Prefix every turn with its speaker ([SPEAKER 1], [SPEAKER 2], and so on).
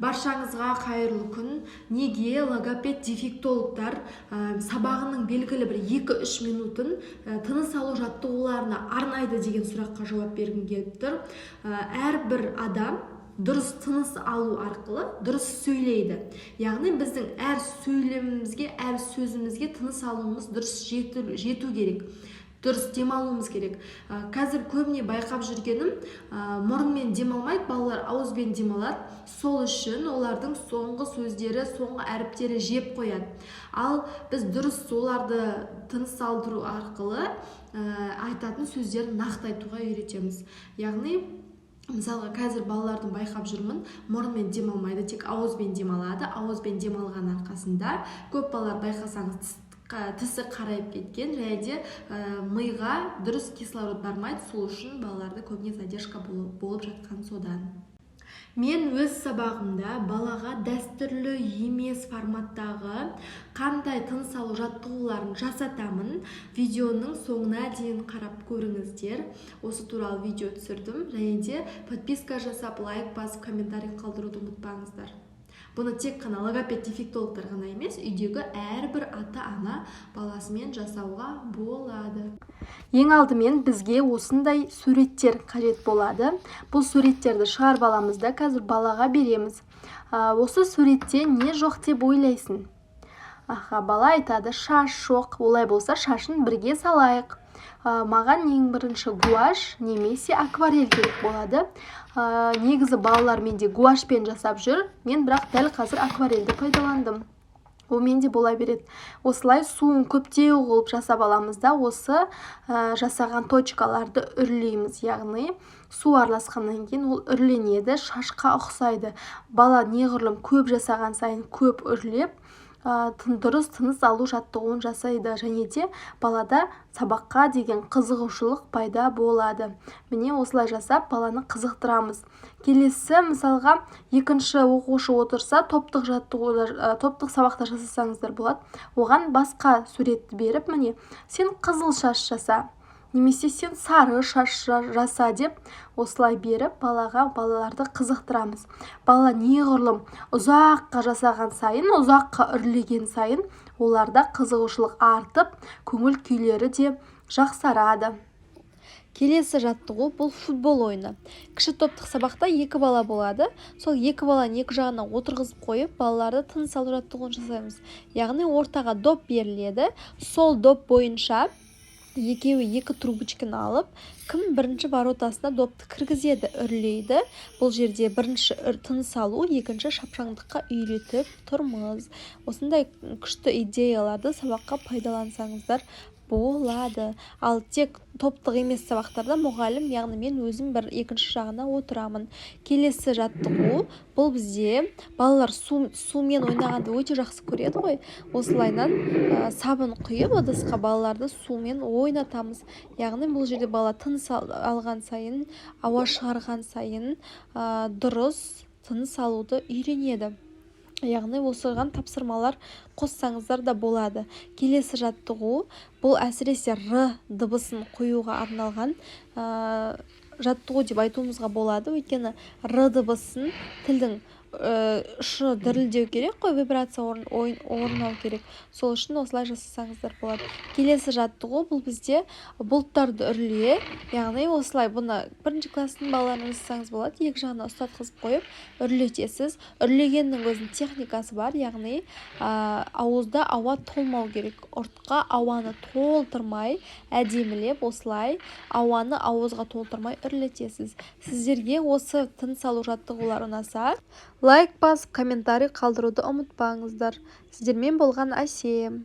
[SPEAKER 1] Баршаңызға қайырлы күн. Неге логопед дефектологтар сабағының белгілі бір 2-3 минутын тыныс алу жаттығуларына арнайды деген сұраққа жауап бергім келіп тұр. Әрбір адам дұрыс тыныс алу арқылы дұрыс сөйлейді. Яғни біздің әр сөйлемімізге, әр сөзімізге тыныс алуымыз дұрыс жету керек. Дұрыс демалуымыз керек. Қазір көбіне байқап жүргенім, мұрынмен демалмайды, балалар ауызбен демалады. Сол үшін олардың соңғы сөздері, соңғы әріптері жеп қояды. Ал біз дұрыс оларды тыныс алдыру арқылы айтатын сөздерін нақты айтуға үйретеміз. Яғни мысалға қазір балалардың байқап жүрмін, мұрынмен демалмайды, тек ауызбен демалады. Ауызбен демалған арқасында көп балалар байқасаңыз тісі қарайып кеткен, және де миға дұрыс кислород бармайды. Сол үшін балаларда көбіне задержка болып жатқан содан. Мен өз сабағымда балаға дәстүрлі емес форматтағы қандай тыныс алу жаттығуларын жасатамын. Видеоның соңына дейін қарап көріңіздер. Осы туралы видео түсірдім. Және де подписка жасап, лайк басып, комментарий қалдыруды ұмытпаңыздар. Бұны тек қана логопед дефектологтар ғана емес, үйдегі әрбір ата-ана баласымен жасауға болады. Ең алдымен бізге осындай суреттер қажет болады. Бұл суреттерді шығарып аламыз да қазір балаға береміз. Осы суретте не жоқ деп ойлайсың? Бала айтады, шаш жоқ. Олай болса шашын бірге салайық. Маған ең бірінші гуаш немесе акварель керек болады. Негізі балалар менде гуашпен жасап жүр. Мен бірақ дәл қазір акварельді пайдаландым. Ол менде бола береді. Осылай суын көптеу қылып жасап аламыз да, осы жасаған точкаларды үрлейміз. Яғни су араласқаннан кейін ол үрленеді, шашқа ұқсайды. Бала неғұрлым көп жасаған сайын көп үрлеп, дұрыс тыныс алу жаттығуын жасайды, және де балада сабаққа деген қызығушылық пайда болады. Міне осылай жасап баланы қызықтырамыз. Келесі мысалға екінші оқушы отырса, топтық сабақта жасасаңыздар болады. Оған басқа суретті беріп, міне сен қызыл шаш жаса, немесе сен сары шаш жаса деп осылай беріп балаларды қызықтырамыз. Бала неғұрлым ұзаққа жасаған сайын, ұзаққа үрлеген сайын оларда қызығушылық артып, көңіл күйлері де жақсарады. Келесі жаттығу бұл футбол ойыны. Кіші топтық сабақта 2 бала болады. Сол 2 баланы екі жағына отырғызып қойып, балаларды тыныс алу жаттығуын жасаймыз. Яғни ортаға доп беріледі. Сол доп бойынша екеуі 2 трубочканы алып, кім бірінші воротасына допты кіргізеді, үрлейді. Бұл жерде бірінші тыныс алу, екінші шапшаңдыққа үйретіп тұрмыз. Осындай күшті идеяларды сабаққа пайдалансаңыздар болады. Ал тек топтық емес сабақтарда мұғалім, яғни мен өзім бір екінші жағына отырамын. Келесі жаттығу бұл бізде балалар сумен ойнағанды өте жақсы көреді ғой. Осылайнан сабын құйып ыдысқа балаларды сумен ойнатамыз. Яғни бұл жерде бала тыныс алған сайын, ауа шығарған сайын дұрыс тыныс алуды үйренеді. Яғни осыған тапсырмалар қоссаңыздар да болады. Келесі жаттығу бұл әсіресе р дыбысын қоюға арналған жаттығу деп айтуымызға болады. Өйткені р дыбысын тілдің ұшы дірілдеу керек қой, вибрация орнау керек. Сол үшін осылай жасасаңыздар болады. Келесі жаттығу бұл бізде бұлттарды үрле. Яғни осылай бұны бірінші класстың балаларына жасасаңыз болады. Екі жағына ұстатқызып қойып үрлетесіз. Үрлегеннің өзінің техникасы бар. Яғни ауызда ауа толмау керек. Ұртқа ауаны толтырмай, әдемілеп осылай ауаны ауызға толтырмай үрлетесіз. Сіздерге осы тыныс алу жаттығулары ұнаса, лайк басып, комментарий қалдыруды ұмытпаңыздар. Сіздермен болған Әсем.